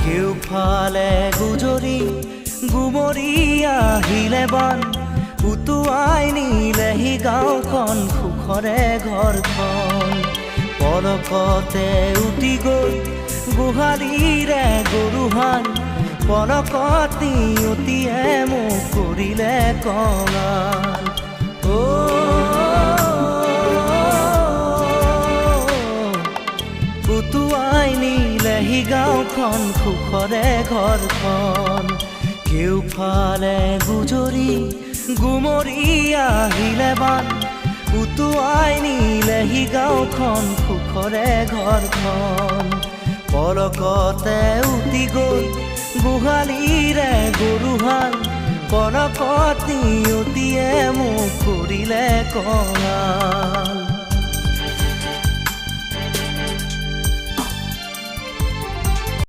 কেউফালে গুজৰি গুমৰি আহিলে বান উটুৱাই নিলেহি গাঁওখন সুখৰে ঘৰখন পলকতে উটি গৈ গোহালিৰে গৰুহাল পলকত নিয়তিয়ে মোক কৰিলে কঙাল উটুৱাই নিলেহি গাঁওখন সুখৰে ঘৰখন কেউফালে গুজৰি গুমৰি আহিলে বান উটুৱাই নিলেহি গাঁওখন সুখৰে ঘৰখন পলকতে উটি গৈ গোহালিৰে গৰুহাল পলকত নিয়তিয়ে মোক কৰিলে কঙাল